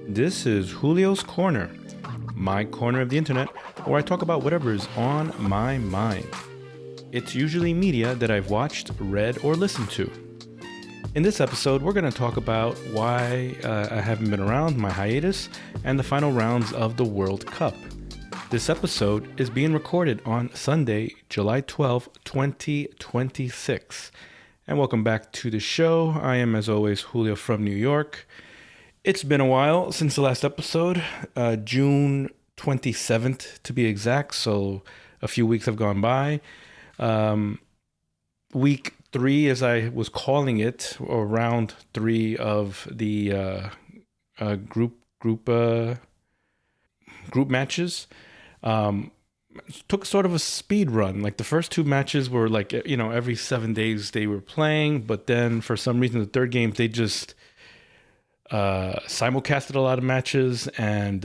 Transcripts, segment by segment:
This is Julio's Corner, my corner of the internet, where I talk about whatever is on my mind. It's usually media that I've watched, read, or listened to. In this episode, we're going to talk about why I haven't been around, my hiatus, and the final rounds of the World Cup. This episode is being recorded on Sunday, July 12, 2026. And welcome back to the show. I am, as always, Julio from New York. It's been a while since the last episode, June 27th to be exact, so a few weeks have gone by. Week 3, as I was calling it, or round 3 of the group matches, took sort of a speed run. Like the first 2 matches were like, every 7 days they were playing, but then for some reason the third game they just simulcasted a lot of matches, and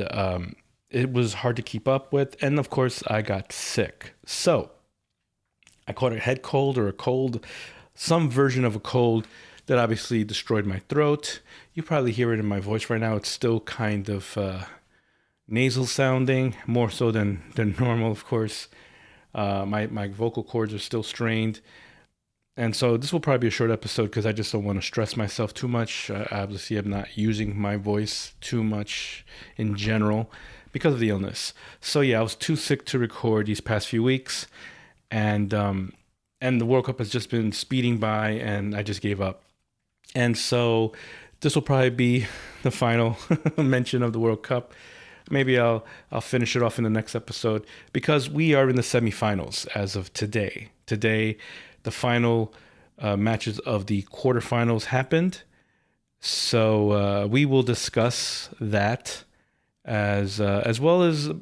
it was hard to keep up with. And of course, I got sick. So I caught a head cold or a cold, some version of a cold that obviously destroyed my throat. You probably hear it in my voice right now. It's still kind of nasal sounding, more so than normal, of course. My vocal cords are still strained. And so this will probably be a short episode because I just don't want to stress myself too much. Obviously, I'm not using my voice too much in general because of the illness. So yeah, I was too sick to record these past few weeks, and the World Cup has just been speeding by, and I just gave up. And so this will probably be the final mention of the World Cup. Maybe I'll finish it off in the next episode because we are in the semifinals as of today. Today, the final matches of the quarterfinals happened, so we will discuss that as well as a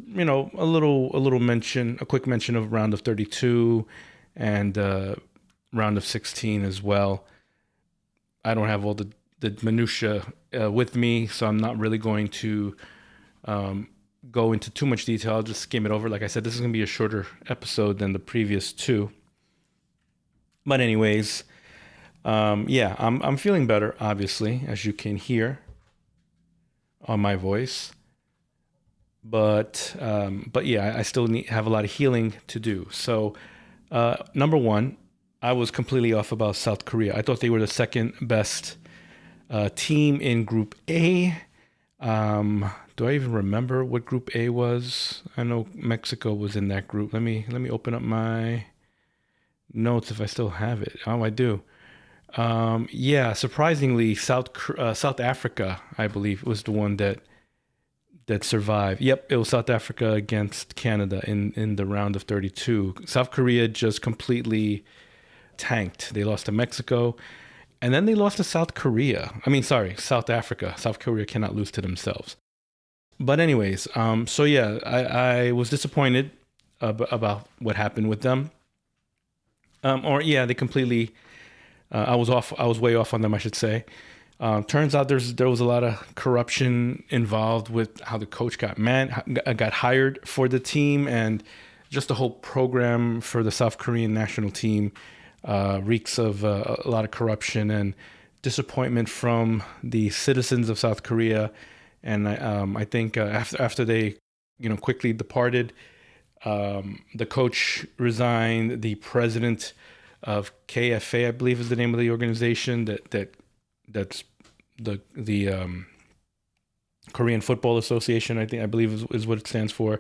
quick mention of round of 32 and round of 16 as well. I don't have all the minutia with me, so I'm not really going to go into too much detail. I'll just skim it over. Like I said, this is going to be a shorter episode than the previous 2. But anyways, I'm feeling better, obviously, as you can hear on my voice. But yeah, I still have a lot of healing to do. So, number 1, I was completely off about South Korea. I thought they were the second best team in Group A. Do I even remember what Group A was? I know Mexico was in that group. Let me open up my notes if I still have it. Oh, I do. Yeah, surprisingly, South Africa, I believe, was the one that survived. Yep, it was South Africa against Canada in the round of 32. South Korea just completely tanked. They lost to Mexico, and then they lost to South Africa. South Korea cannot lose to themselves. But anyways, so yeah, I was disappointed about what happened with them. They completely. I was way off on them, I should say. Turns out there was a lot of corruption involved with how the coach got hired for the team, and just the whole program for the South Korean national team reeks of a lot of corruption and disappointment from the citizens of South Korea. And I think after they quickly departed. The coach resigned. The president of KFA, I believe, is the name of the organization that's the Korean Football Association. I believe is what it stands for.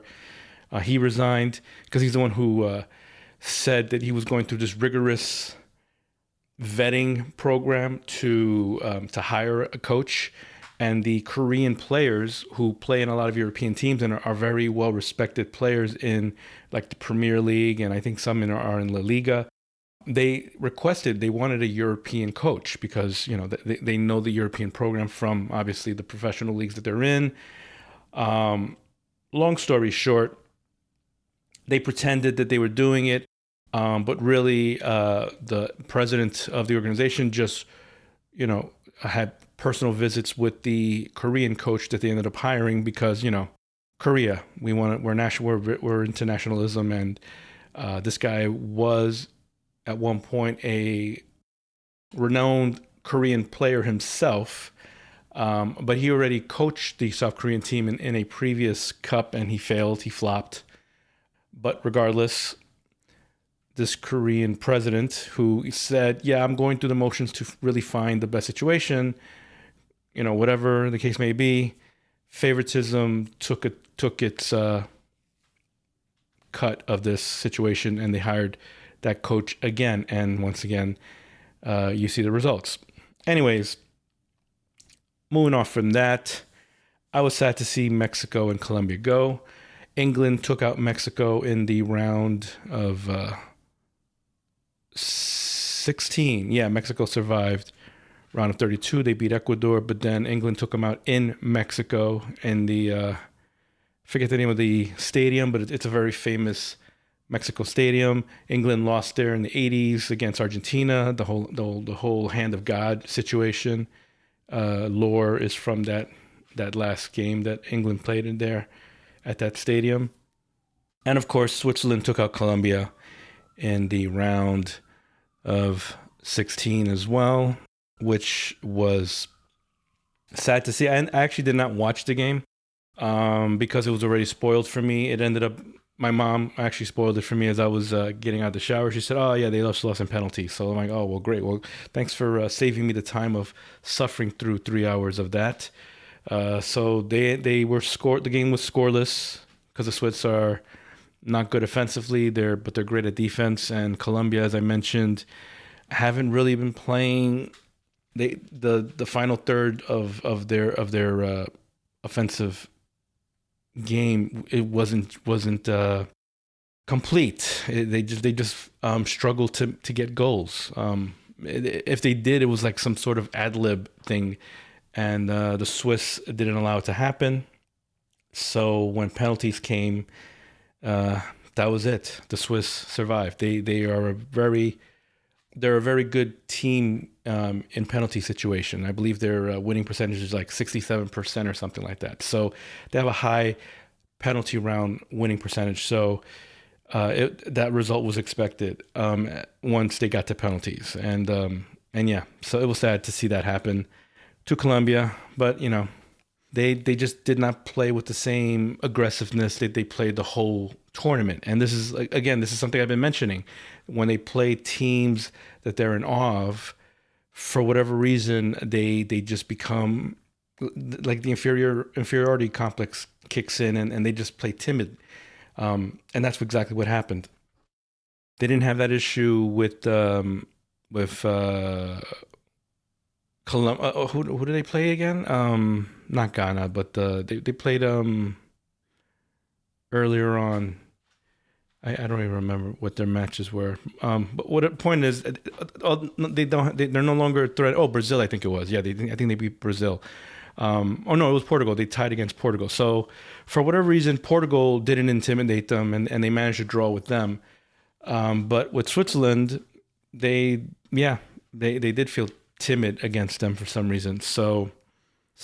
He resigned because he's the one who said that he was going through this rigorous vetting program to hire a coach. And the Korean players who play in a lot of European teams and are very well respected players in like the Premier League, and I think some are in La Liga, they wanted a European coach because they know the European program from obviously the professional leagues that they're in. Long story short, they pretended that they were doing it, but really the president of the organization just had personal visits with the Korean coach that they ended up hiring because Korea, we're internationalism, and this guy was at one point a renowned Korean player himself, But he already coached the South Korean team in a previous cup, and he failed. He flopped. But regardless, this Korean president who said, "Yeah, I'm going through the motions to really find the best situation, whatever the case may be." Favoritism took its cut of this situation, and they hired that coach again. And once again, you see the results. Anyways, moving off from that, I was sad to see Mexico and Colombia go. England took out Mexico in the round of 16. Yeah, Mexico survived round of 32. They beat Ecuador, but then England took them out in Mexico in the forget the name of the stadium, but it's a very famous Mexico stadium. England lost there in the 80s against Argentina. The whole hand of God situation. Lore is from that last game that England played in there at that stadium. And of course, Switzerland took out Colombia in the round of 16 as well, which was sad to see. I actually did not watch the game because it was already spoiled for me. It ended up, my mom actually spoiled it for me as I was getting out of the shower. She said, "Oh yeah, they lost in penalties." So I'm like, "Oh well, great. Well, thanks for saving me the time of suffering through 3 hours of that." So they were scored. The game was scoreless because the Swiss are not good offensively. But they're great at defense. And Colombia, as I mentioned, haven't really been playing. The final third of their offensive game, it wasn't complete. They just struggled to get goals. If they did, it was like some sort of ad lib thing, and the Swiss didn't allow it to happen. So when penalties came, that was it. The Swiss survived. They're a very good team in penalty situation. I believe their winning percentage is like 67% or something like that. So they have a high penalty round winning percentage. So that result was expected once they got to penalties. And yeah, so it was sad to see that happen to Colombia. But, they just did not play with the same aggressiveness that they played the whole tournament. And this is something I've been mentioning. When they play teams that they're in awe of, for whatever reason, they just become like the inferiority complex kicks in, and they just play timid. And that's exactly what happened. They didn't have that issue with who did they play again? Not Ghana, but they played earlier on. I don't even remember what their matches were. But what the point is, they're no longer a threat. Oh, Brazil, I think it was. Yeah, I think they beat Brazil. Oh no, it was Portugal. They tied against Portugal. So for whatever reason, Portugal didn't intimidate them, and they managed to draw with them. But with Switzerland, they did feel timid against them for some reason. So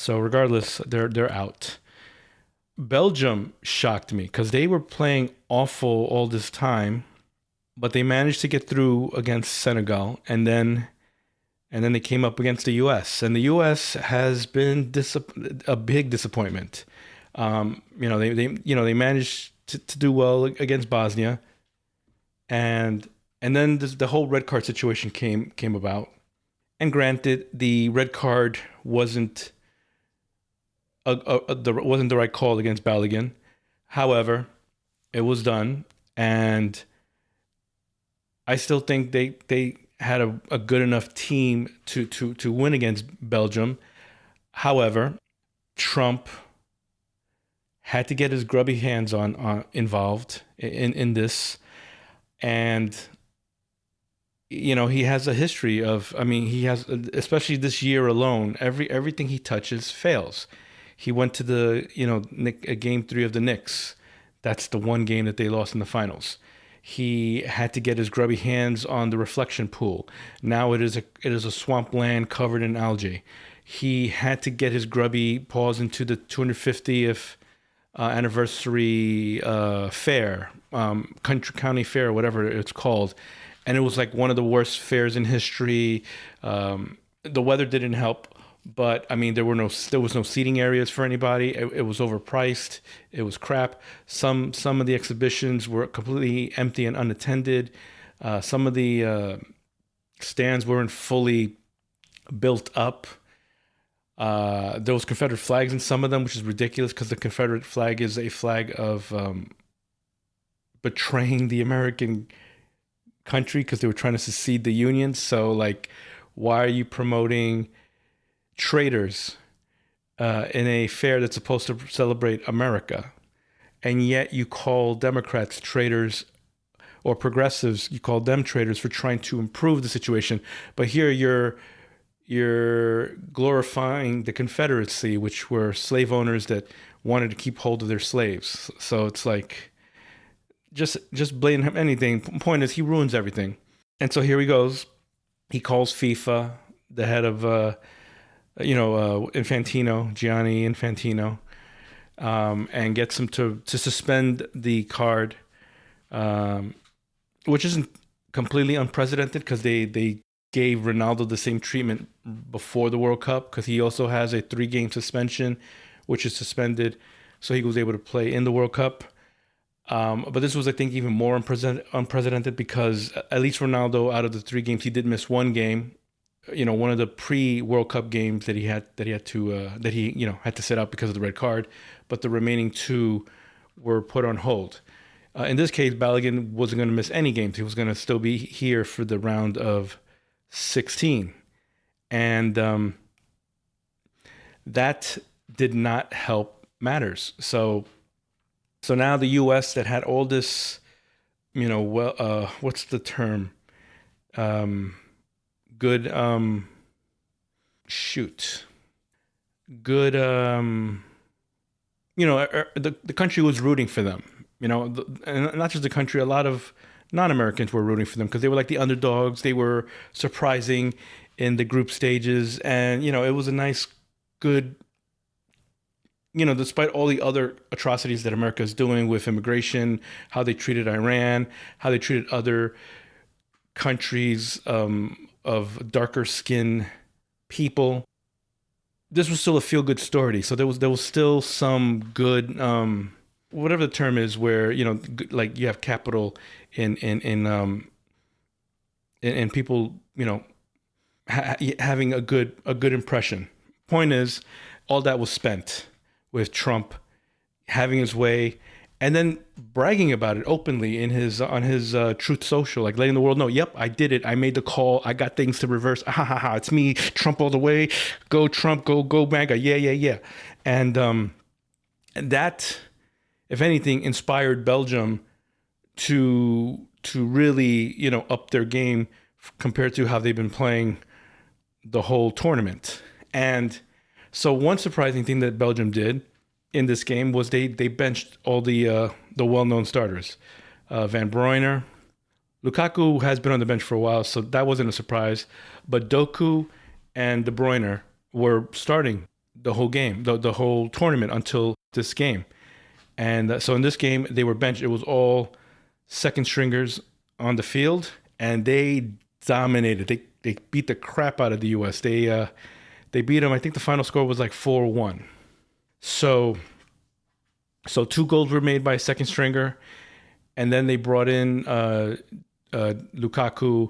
regardless, they're out. Belgium shocked me because they were playing awful all this time, but they managed to get through against Senegal, and then they came up against the U.S. And the U.S. has been a big disappointment. They managed to do well against Bosnia, and then the whole red card situation came about. And granted, the red card wasn't wasn't the right call against Balogun. However, it was done, and I still think they had a good enough team to win against Belgium. However, Trump had to get his grubby hands on involved in this, and he has a history of. I mean, he has, especially this year alone. Everything he touches fails. He went to the game 3 of the Knicks. That's the one game that they lost in the finals. He had to get his grubby hands on the reflection pool. Now it is a swampland covered in algae. He had to get his grubby paws into the 250th anniversary fair, country county fair, whatever it's called, and it was like one of the worst fairs in history. The weather didn't help. But I mean, there was no seating areas for anybody. It was overpriced. It was crap. Some of the exhibitions were completely empty and unattended. Some of the stands weren't fully built up. There was Confederate flags in some of them, which is ridiculous because the Confederate flag is a flag of betraying the American country because they were trying to secede the Union. So, like, why are you promoting traitors in a fair that's supposed to celebrate America? And yet you call Democrats traitors, or progressives, you call them traitors for trying to improve the situation. But here you're glorifying the Confederacy, which were slave owners that wanted to keep hold of their slaves. So it's like just blame him anything. Point is, he ruins everything. And so here he goes. He calls FIFA, the head of Infantino, Gianni Infantino, and gets him to suspend the card, which isn't completely unprecedented because they gave Ronaldo the same treatment before the World Cup because he also has a 3-game suspension, which is suspended, so he was able to play in the World Cup. But this was, I think, even more unprecedented because at least Ronaldo, out of the 3 games, he did miss 1 game. One of the pre-World Cup games that he had to sit out because of the red card, but the remaining 2 were put on hold. In this case, Balogun wasn't going to miss any games. He was going to still be here for the round of 16, and that did not help matters. So now the U.S. that had all this, what's the term? Good, good, the country was rooting for them, and not just the country, a lot of non-Americans were rooting for them because they were like the underdogs. They were surprising in the group stages, and, it was a nice, good, despite all the other atrocities that America is doing with immigration, how they treated Iran, how they treated other countries of darker skin people, this was still a feel-good story. So there was still some good, whatever the term is, where like you have capital in people, having a good impression. Point is, all that was spent with Trump having his way, and then bragging about it openly on his Truth Social, like letting the world know, yep, I did it. I made the call. I got things to reverse. Ha ha ha! It's me, Trump all the way. Go Trump. Go MAGA. Yeah. And that, if anything, inspired Belgium to really up their game compared to how they've been playing the whole tournament. And so one surprising thing that Belgium did in this game was they benched all the well-known starters. Van Bruyne, Lukaku has been on the bench for a while, so that wasn't a surprise. But Doku and De Bruyne were starting the whole game, the whole tournament until this game. And so in this game, they were benched. It was all second stringers on the field, and they dominated. They beat the crap out of the U.S. They beat them. I think the final score was like 4-1. So 2 goals were made by a second stringer, and then they brought in Lukaku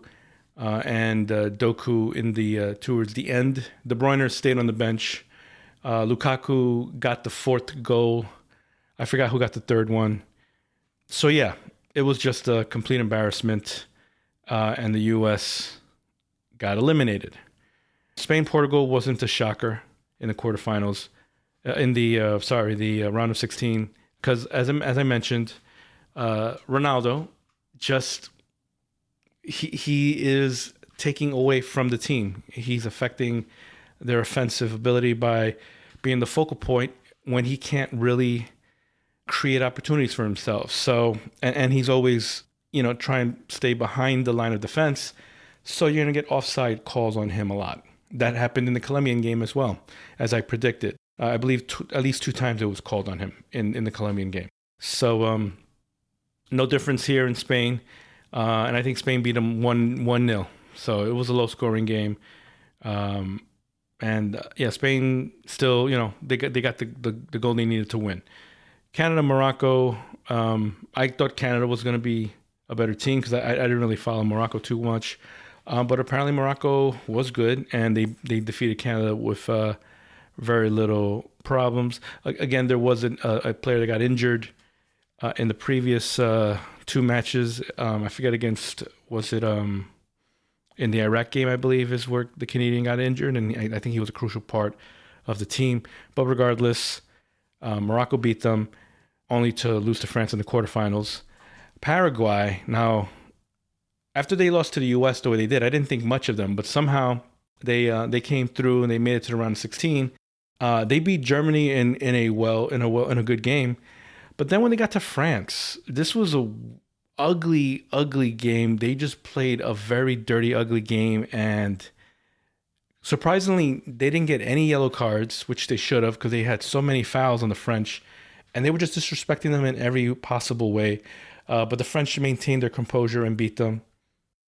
and Doku in the towards the end. De Bruyne stayed on the bench. Lukaku got the 4th goal. I forgot who got the 3rd one. So yeah, it was just a complete embarrassment, and the U.S. got eliminated. Spain-Portugal wasn't a shocker in the quarterfinals. In the round of 16, because as I mentioned, Ronaldo just he is taking away from the team. He's affecting their offensive ability by being the focal point when he can't really create opportunities for himself. So and he's always trying to stay behind the line of defense. So you're gonna get offside calls on him a lot. That happened in the Colombian game as well, as I predicted. I believe at least 2 times it was called on him in the Colombian game. So no difference here in Spain. And I think Spain beat them 1-0. So it was a low-scoring game. And And yeah, Spain still, they got the goal they needed to win. Canada, Morocco. I thought Canada was going to be a better team because I didn't really follow Morocco too much. But apparently Morocco was good, and they defeated Canada with very little problems. Again, there wasn't a player that got injured in the previous two matches. I forget against, was it in the Iraq game, I believe, is where the Canadian got injured, and I think he was a crucial part of the team. But regardless, Morocco beat them, only to lose to France in the quarterfinals. Paraguay, now, after they lost to the U.S. the way they did, I didn't think much of them, but somehow they came through and they made it to the round of 16. They beat Germany in a good game, but then when they got to France, this was a ugly game. They just played a very dirty, ugly game, and surprisingly, they didn't get any yellow cards, which they should have because they had so many fouls on the French, and they were just disrespecting them in every possible way. But the French maintained their composure and beat them.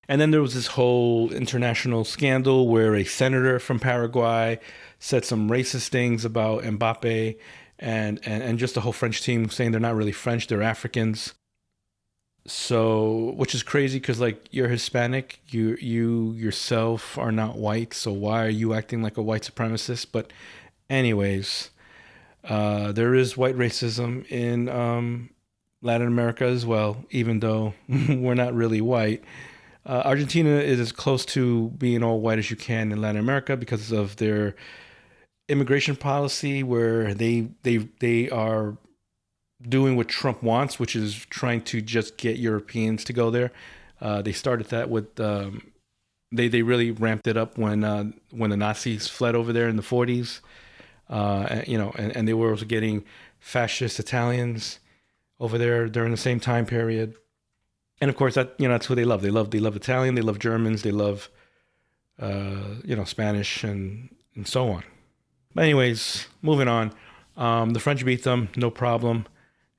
And then there was this whole international scandal where a senator from Paraguay said some racist things about Mbappe and just the whole French team, saying they're not really French, they're Africans. So, which is crazy because like you're Hispanic, you yourself are not white, so why are you acting like a white supremacist? But anyways, there is white racism in Latin America as well, even though we're not really white. Argentina is as close to being all white as you can in Latin America because of their immigration policy, where they are doing what Trump wants, which is trying to just get Europeans to go there. They started that with they really ramped it up when the Nazis fled over there in the 40s. And they were also getting fascist Italians over there during the same time period. And of course, that's who they love. They love Italian. They love Germans. They love Spanish and so on. But anyways, moving on. The French beat them, no problem,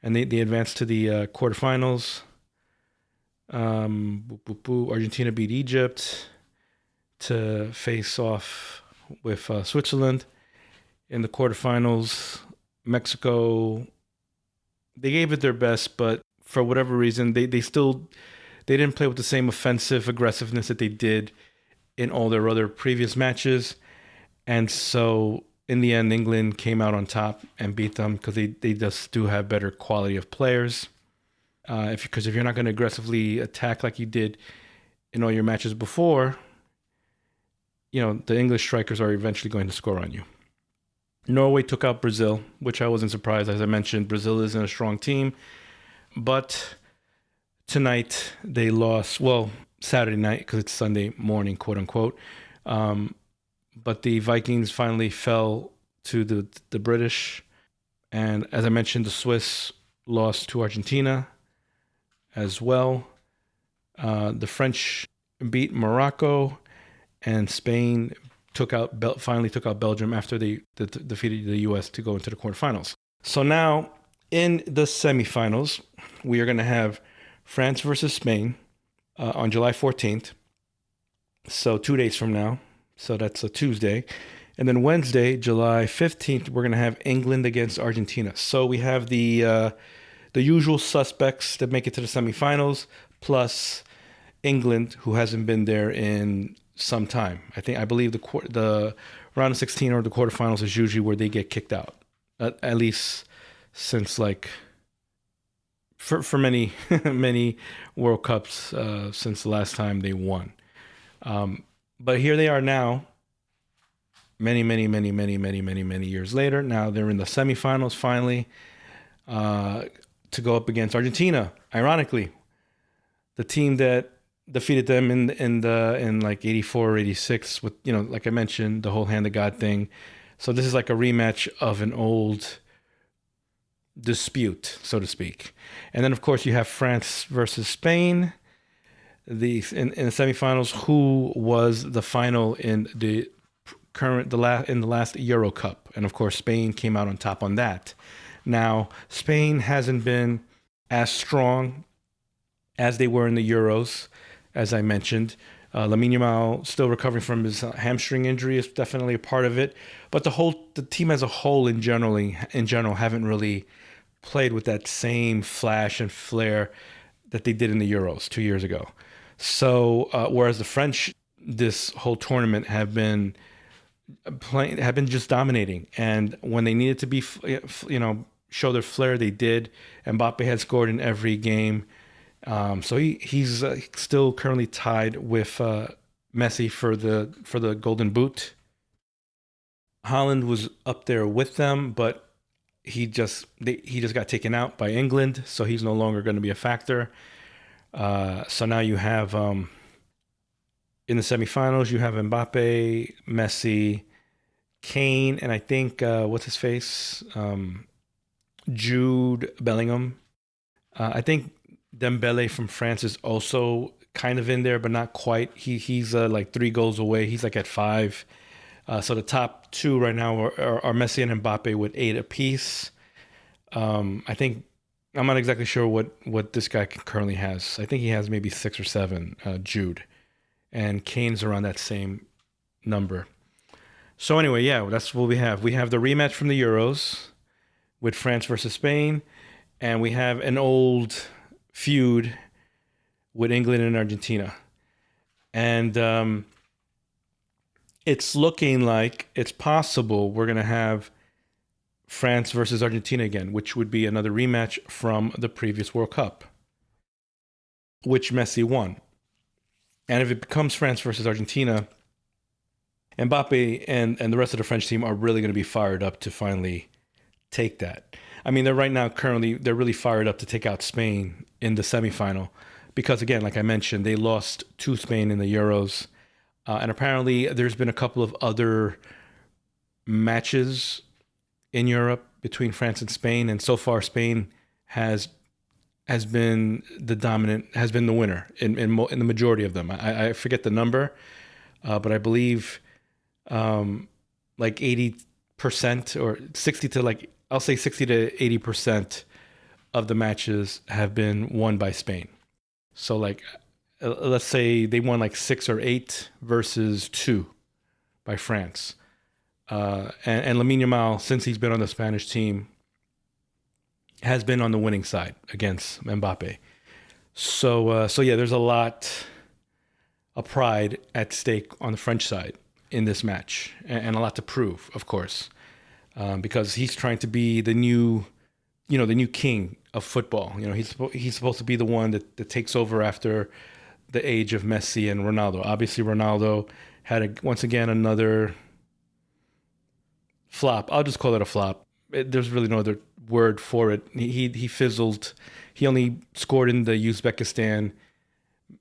and they advanced to the quarterfinals. Argentina beat Egypt to face off with Switzerland in the quarterfinals. Mexico, they gave it their best, but for whatever reason, they didn't play with the same offensive aggressiveness that they did in all their other previous matches. And so in the end, England came out on top and beat them because they just do have better quality of players. Because if you're not going to aggressively attack like you did in all your matches before, the English strikers are eventually going to score on you. Norway took out Brazil, which I wasn't surprised. As I mentioned, Brazil isn't a strong team. But tonight they lost, well, Saturday night because it's Sunday morning, quote unquote. But the Vikings finally fell to the British. And as I mentioned, the Swiss lost to Argentina as well. The French beat Morocco, and Spain finally took out Belgium after they defeated the U.S. to go into the quarterfinals. So now in the semifinals, we are going to have France versus Spain on July 14th. So 2 days from now. So that's a Tuesday. And then Wednesday, July 15th, we're going to have England against Argentina. So we have the usual suspects that make it to the semifinals, plus England, who hasn't been there in some time. I believe the round of 16 or the quarterfinals is usually where they get kicked out. At least since for many many World Cups since the last time they won. But here they are now, many years later. Now they're in the semifinals finally to go up against Argentina. Ironically, the team that defeated them in like 84 or 86 with, like I mentioned, the whole hand of God thing. So this is like a rematch of an old dispute, so to speak. And then of course you have France versus Spain. In the semifinals, who was the final in the last Euro Cup, and of course Spain came out on top on that. Now Spain hasn't been as strong as they were in the Euros, as I mentioned. Lamine Yamal still recovering from his hamstring injury is definitely a part of it, but the team as a whole in general haven't really played with that same flash and flair that they did in the Euros 2 years ago. So whereas the French this whole tournament have been just dominating, and when they needed to be, show their flair, they did. Mbappe had scored in every game, so he's still currently tied with Messi for the Golden Boot. Holland was up there with them, but he just got taken out by England, so he's no longer going to be a factor. So now you have in the semifinals, you have Mbappe, Messi, Kane, and I think what's his face, Jude Bellingham. I think Dembele from France is also kind of in there, but not quite. He's like 3 goals away. He's like at 5. So the top two right now are Messi and Mbappe with 8 apiece. I think I'm not exactly sure what this guy currently has. I think he has maybe 6 or 7. Jude, and Kane's around that same number. So anyway, yeah, that's what we have. We have the rematch from the Euros with France versus Spain, and we have an old feud with England and Argentina. And it's looking like it's possible we're going to have France versus Argentina again, which would be another rematch from the previous World Cup, which Messi won. And if it becomes France versus Argentina, Mbappe and the rest of the French team are really going to be fired up to finally take that. I mean, they're really fired up to take out Spain in the semifinal because, again, like I mentioned, they lost to Spain in the Euros. And apparently there's been a couple of other matches in Europe between France and Spain. And so far, Spain has been the winner in the majority of them. I forget the number, but I believe like 80% or 60 to like, I'll say 60 to 80% of the matches have been won by Spain. So like, let's say they won like 6 or 8 versus 2 by France. And Lamine Yamal, since he's been on the Spanish team, has been on the winning side against Mbappe. So yeah, there's a lot of pride at stake on the French side in this match, and a lot to prove, of course, because he's trying to be the new king of football. He's supposed to be the one that takes over after the age of Messi and Ronaldo. Obviously, Ronaldo had once again another flop. I'll just call it a flop. There's really no other word for it. He fizzled. He only scored in the Uzbekistan.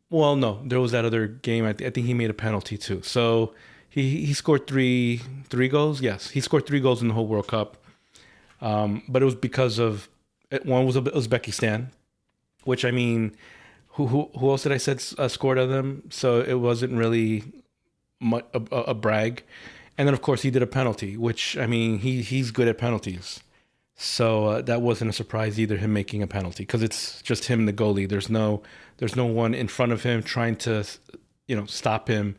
Well, no, there was that other game. I think he made a penalty too. So he scored three goals. Yes, he scored 3 goals in the whole World Cup. But it was because of one was Uzbekistan, which I mean, who else did I said scored on them? So it wasn't really a brag. And then of course he did a penalty, which I mean he's good at penalties. So that wasn't a surprise either, him making a penalty, because it's just him, the goalie. There's no one in front of him trying to stop him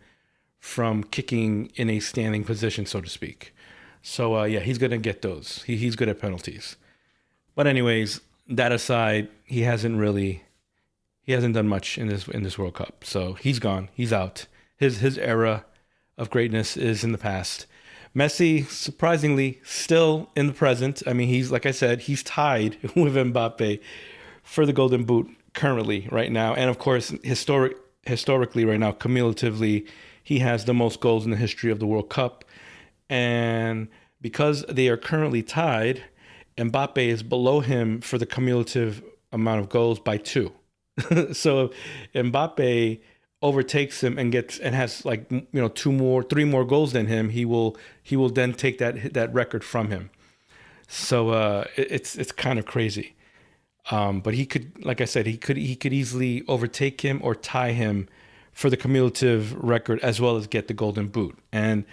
from kicking in a standing position, so to speak. So yeah, he's gonna get those. He's good at penalties. But anyways, that aside, he hasn't done much in this World Cup. So he's gone. He's out. His era of greatness is in the past. Messi, surprisingly, still in the present. I mean, he's, like I said, he's tied with Mbappe for the Golden Boot currently, right now. And of course, historically, right now, cumulatively, he has the most goals in the history of the World Cup. And because they are currently tied, Mbappe is below him for the cumulative amount of goals by 2. So Mbappe overtakes him and has like 3 more goals than him, he will then take that record from him. So it's kind of crazy. But he could, like I said, he could easily overtake him or tie him for the cumulative record, as well as get the Golden Boot. And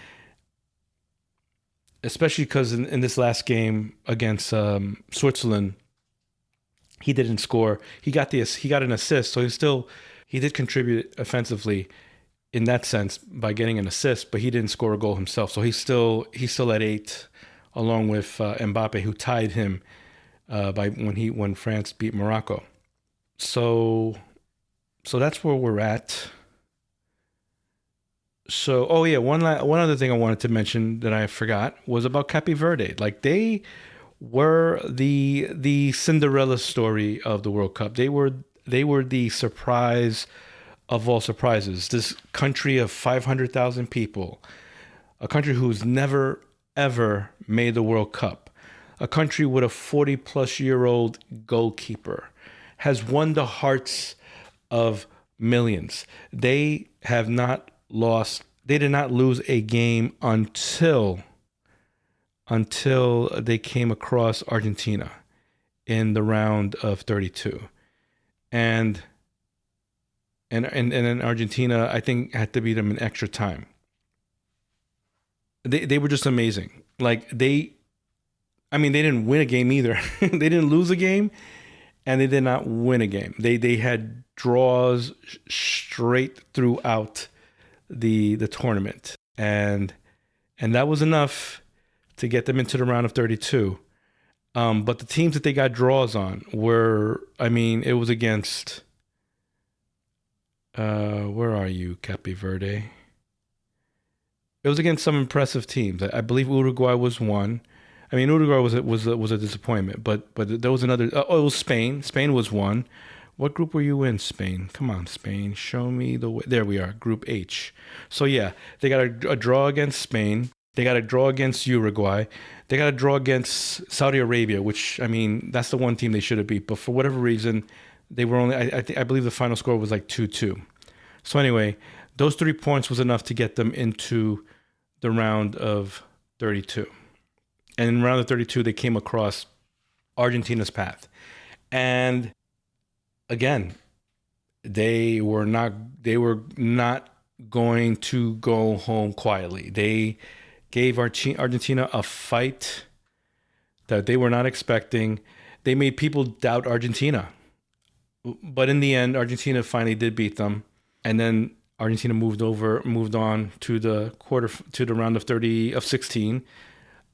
especially because in this last game against Switzerland, he didn't score. He got an assist, so he's still He did contribute offensively in that sense by getting an assist, but he didn't score a goal himself. So he's still at 8, along with Mbappe, who tied him by when France beat Morocco. So that's where we're at. So, oh yeah, one other thing I wanted to mention that I forgot was about Cape Verde. Like, they were the Cinderella story of the World Cup. They were the surprise of all surprises. This country of 500,000 people, a country who's never ever made the World Cup, a country with a 40-plus-year-old goalkeeper, has won the hearts of millions. They have not lost. They did not lose a game until they came across Argentina in the round of 32. And then Argentina, I think, had to beat them in extra time. They were just amazing. Like, they didn't win a game either. They didn't lose a game, and they did not win a game. They had draws straight throughout the tournament, and that was enough to get them into the round of 32. But the teams that they got draws on were, it was against, where are you, Cape Verde? It was against some impressive teams. I believe Uruguay was one. Uruguay was a disappointment, but there was another. Oh, it was Spain. Spain was one. What group were you in, Spain? Come on, Spain, show me the way. There we are, Group H. So yeah, they got a draw against Spain. They got a draw against Uruguay. They got a draw against Saudi Arabia, which, that's the one team they should have beat. But for whatever reason, they were only. I believe the final score was like 2-2. So anyway, those 3 points was enough to get them into the round of 32. And in round of 32, they came across Argentina's path. And again, they were not going to go home quietly. They gave Argentina a fight that they were not expecting. They made people doubt Argentina. But in the end, Argentina finally did beat them. And then Argentina moved on to the round of 16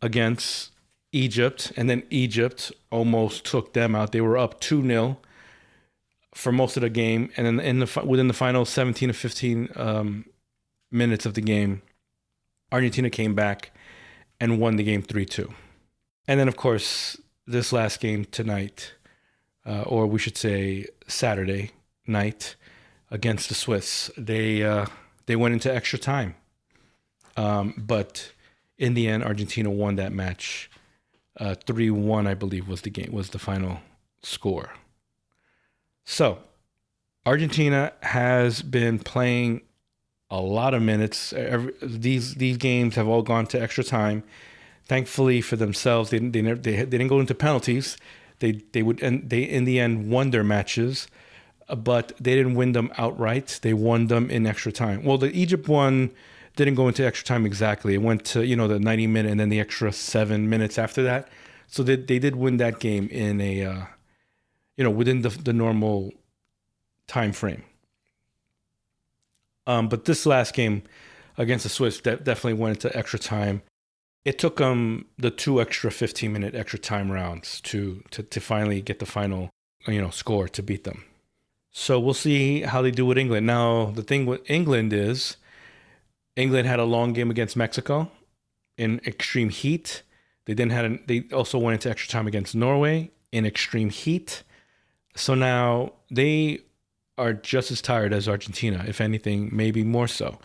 against Egypt, and then Egypt almost took them out. They were up 2-0 for most of the game, and then within the final 17 to 15 minutes of the game, Argentina came back and won the game 3-2. And then, of course, this last game tonight, or we should say Saturday night, against the Swiss, they went into extra time, but in the end, Argentina won that match. 3-1, I believe, was the final score. So, Argentina has been playing a lot of minutes. These games have all gone to extra time. Thankfully for themselves, they didn't go into penalties. They in the end won their matches, but they didn't win them outright. They won them in extra time. Well, the Egypt one didn't go into extra time exactly. It went to the 90-minute and then the extra 7 minutes after that. So they did win that game in a within the normal time frame. But this last game against the Swiss definitely went into extra time. It took them the 2 extra 15-minute extra time rounds to finally get the final score to beat them. So we'll see how they do with England. Now, the thing with England is England had a long game against Mexico in extreme heat. They also went into extra time against Norway in extreme heat. So now they are just as tired as Argentina, if anything, maybe more so.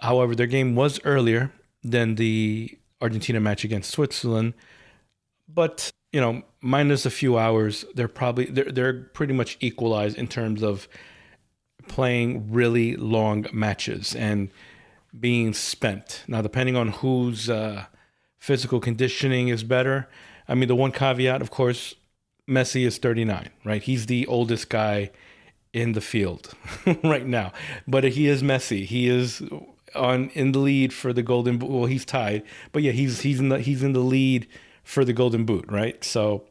However, their game was earlier than the Argentina match against Switzerland, but minus a few hours, they're pretty much equalized in terms of playing really long matches and being spent. Now, depending on whose physical conditioning is better, the one caveat, of course, Messi is 39, right? He's the oldest guy in the field right now, but he is Messi. He is in the lead for the Golden Boot. Well, he's tied, but yeah, he's in the lead for the Golden Boot, right? So,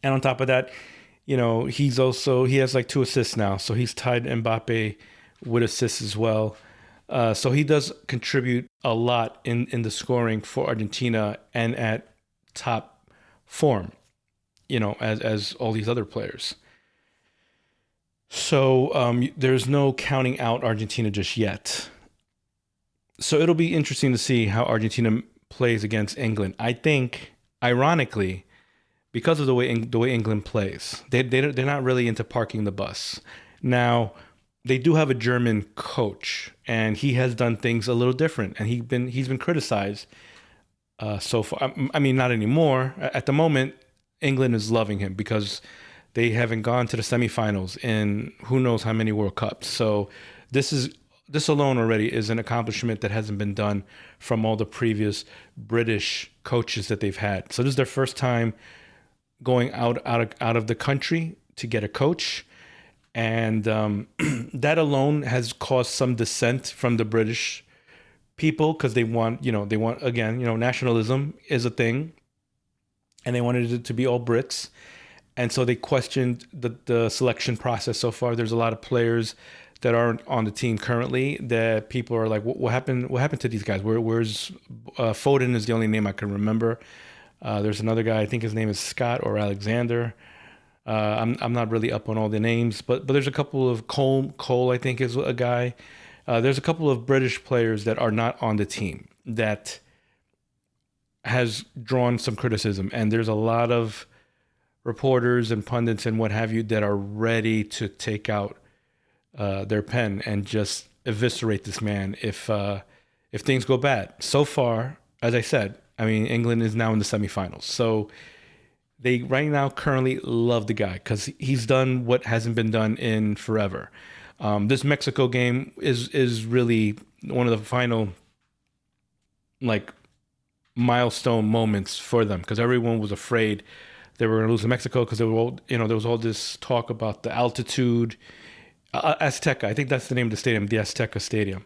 and on top of that, he has like two assists now, so he's tied Mbappe with assists as well. So he does contribute a lot in the scoring for Argentina and at top form, as all these other players. So there's no counting out Argentina just yet. So it'll be interesting to see how Argentina plays against England. I think, ironically, because of the way England plays, they're not really into parking the bus. Now, they do have a German coach, and he has done things a little different, and he's been criticized so far. I mean, not anymore. At the moment, England is loving him because they haven't gone to the semifinals in who knows how many World Cups. So this alone already is an accomplishment that hasn't been done from all the previous British coaches that they've had. So this is their first time going out of the country to get a coach, and that alone has caused some dissent from the British people because they want again, nationalism is a thing, and they wanted it to be all Brits, and so they questioned the selection process so far. There's a lot of players that aren't on the team currently that people are like, what happened? What happened to these guys? Where's Foden is the only name I can remember. There's another guy, I think his name is Scott or Alexander. I'm not really up on all the names, but there's a couple of Cole I think is a guy. There's a couple of British players that are not on the team that has drawn some criticism, and there's a lot of reporters and pundits and what have you that are ready to take out their pen and just eviscerate this man if things go bad. So far, as I said, I mean, England is now in the semifinals. So they right now currently love the guy because he's done what hasn't been done in forever. This Mexico game is really one of the final like milestone moments for them because everyone was afraid they were going to lose to Mexico because there was all this talk about the altitude. Azteca, I think that's the name of the stadium, the Azteca Stadium.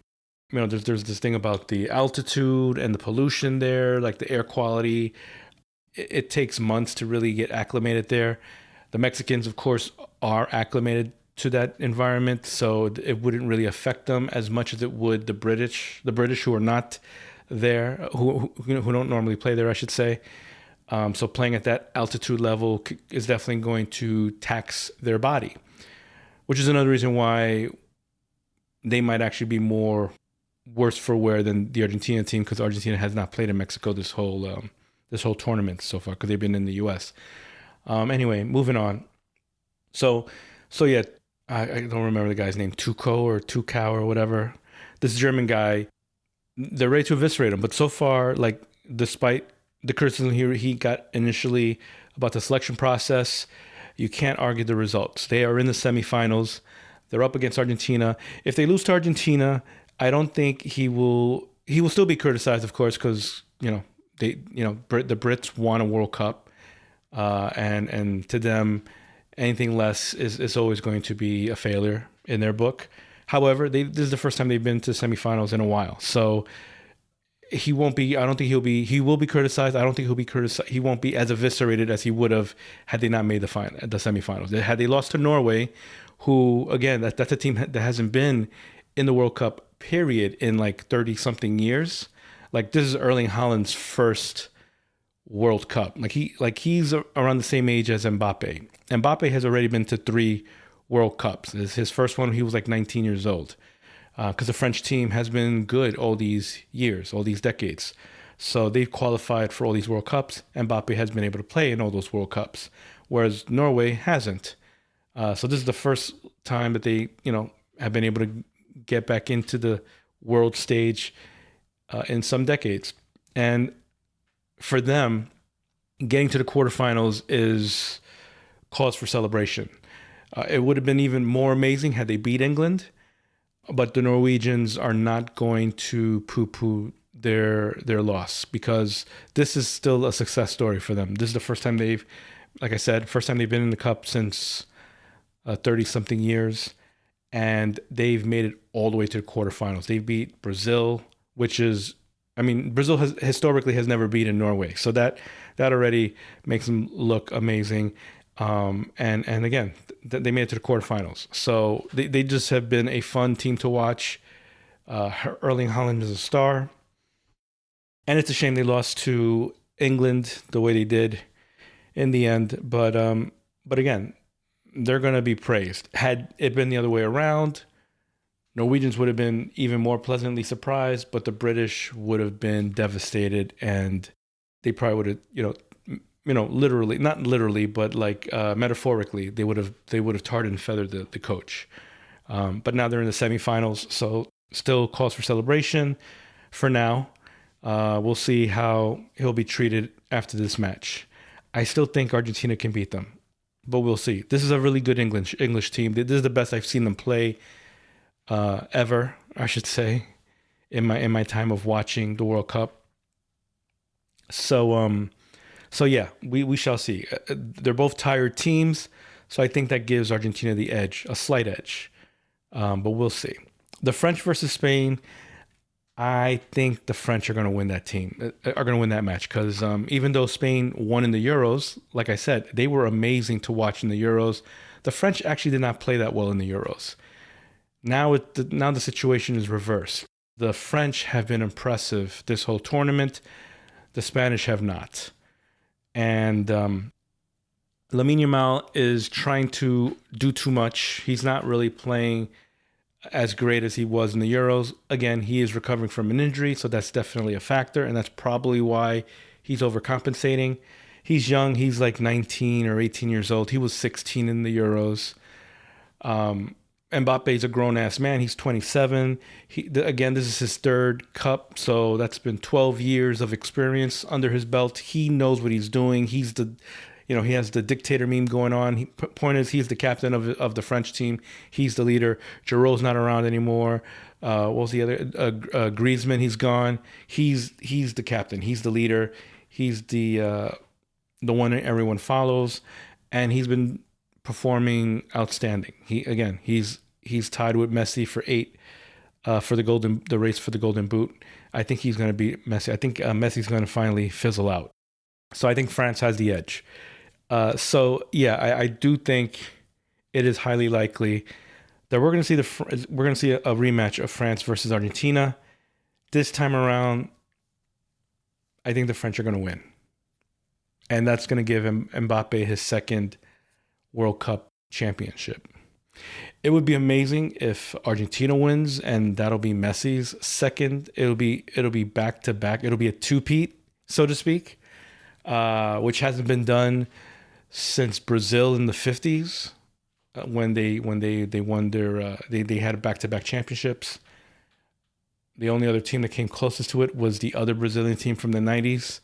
There's this thing about the altitude and the pollution there, like the air quality. It takes months to really get acclimated there. The Mexicans, of course, are acclimated to that environment, so it wouldn't really affect them as much as it would the British who are not there, who don't normally play there, I should say. So playing at that altitude level is definitely going to tax their body, which is another reason why they might actually be more worse for wear than the Argentina team because Argentina has not played in Mexico this whole tournament so far because they've been in the U.S. Anyway, moving on. So yeah, I don't remember the guy's name, Tuchel or whatever. This German guy, they're ready to eviscerate him. But so far, like, despite the criticism he got initially about the selection process, you can't argue the results. They are in the semifinals. They're up against Argentina. If they lose to Argentina, I don't think he will still be criticized, of course, because, the Brits won a World Cup. And to them, anything less is always going to be a failure in their book. However, this is the first time they've been to semifinals in a while. So he won't be, I don't think he will be criticized. I don't think he'll be criticized. He won't be as eviscerated as he would have had they not made the semifinals. Had they lost to Norway, who, again, that's a team that hasn't been in the World Cup, period, in like 30 something years. Like, this is Erling Haaland's first World Cup. He's around the same age as Mbappe. Mbappe has already been to 3 World Cups. His first one, he was like 19 years old. Because the French team has been good all these years, all these decades. So they've qualified for all these World Cups. Mbappe has been able to play in all those World Cups, whereas Norway hasn't. So this is the first time that they, have been able to get back into the world stage in some decades. And for them, getting to the quarterfinals is cause for celebration. It would have been even more amazing had they beat England, but the Norwegians are not going to poo-poo their loss because this is still a success story for them. This is the first time like I said, first time they've been in the Cup since 30-something years, and they've made it all the way to the quarterfinals. They beat Brazil, Brazil historically has never beaten Norway, so that already makes them look amazing. And again, they made it to the quarterfinals. So they just have been a fun team to watch. Erling Haaland is a star. And it's a shame they lost to England the way they did in the end. But again, they're going to be praised. Had it been the other way around, Norwegians would have been even more pleasantly surprised, but the British would have been devastated, and they probably would have, literally, not literally, but like metaphorically, they would have tarred and feathered the coach. But now they're in the semifinals, so still cause for celebration for now. We'll see how he'll be treated after this match. I still think Argentina can beat them, but we'll see. This is a really good English team. This is the best I've seen them play ever, I should say, in my time of watching the World Cup. So yeah, we shall see. They're both tired teams, so I think that gives Argentina the edge, a slight edge. But we'll see. The French versus Spain. I think the French are going to win that match because even though Spain won in the Euros, like I said, they were amazing to watch in the Euros. The French actually did not play that well in the Euros. Now the situation is reversed. The French have been impressive this whole tournament. The Spanish have not. And Lamine Yamal is trying to do too much. He's not really playing as great as he was in the Euros. Again, he is recovering from an injury, so that's definitely a factor, and that's probably why he's overcompensating. He's young. He's like 19 or 18 years old. He was 16 in the Euros. Mbappe's a grown-ass man. He's 27. Again, this is his third cup, so that's been 12 years of experience under his belt. He knows what he's doing. He has the dictator meme going on. Point is, he's the captain of the French team. He's the leader. Giroud's not around anymore. What was the other? Griezmann, he's gone. He's the captain. He's the leader. He's the one that everyone follows, and he's been performing outstanding. He's tied with Messi for 8 for the race for the Golden Boot. I think he's going to beat Messi. I think Messi's going to finally fizzle out. So I think France has the edge. I do think it is highly likely that we're going to see a rematch of France versus Argentina. This time around, I think the French are going to win, and that's going to give Mbappe his second World Cup championship. It would be amazing if Argentina wins, and that'll be Messi's second. It'll be back to back. It'll be a two-peat, so to speak, which hasn't been done since Brazil in the 50s, when they won they had back-to-back championships. The only other team that came closest to it was the other Brazilian team from the 90s,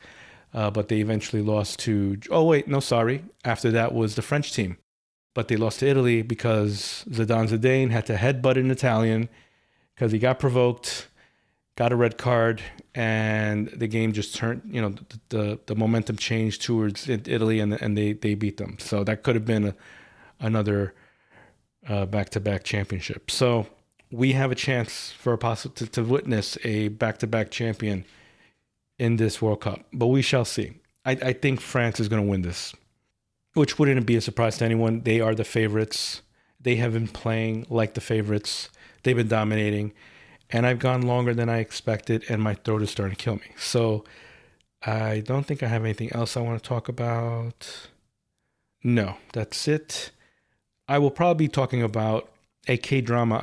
but they eventually lost to. Oh wait, no, sorry. After that was the French team, but they lost to Italy because Zidane had to headbutt an Italian because he got provoked, got a red card, and the game just turned. The momentum changed towards Italy, and they beat them. So that could have been another back-to-back championship. So we have a chance for to witness a back-to-back champion in this World Cup, but we shall see. I think France is going to win this, which wouldn't be a surprise to anyone. They are the favorites. They have been playing like the favorites. They've been dominating. And I've gone longer than I expected, and my throat is starting to kill me. So I don't think I have anything else I want to talk about. No, that's it. I will probably be talking about a K-drama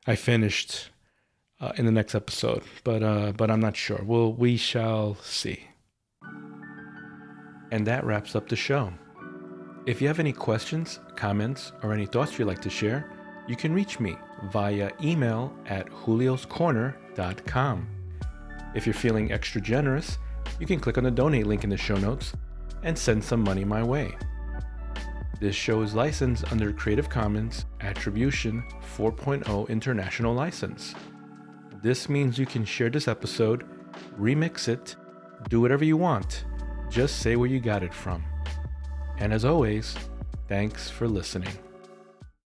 I finished in the next episode, but I'm not sure. We shall see. And that wraps up the show. If you have any questions, comments, or any thoughts you'd like to share, you can reach me via email at julioscorner.com. If you're feeling extra generous, you can click on the donate link in the show notes and send some money my way. This show is licensed under Creative Commons Attribution 4.0 International License. This means you can share this episode, remix it, do whatever you want. Just say where you got it from. And as always, thanks for listening.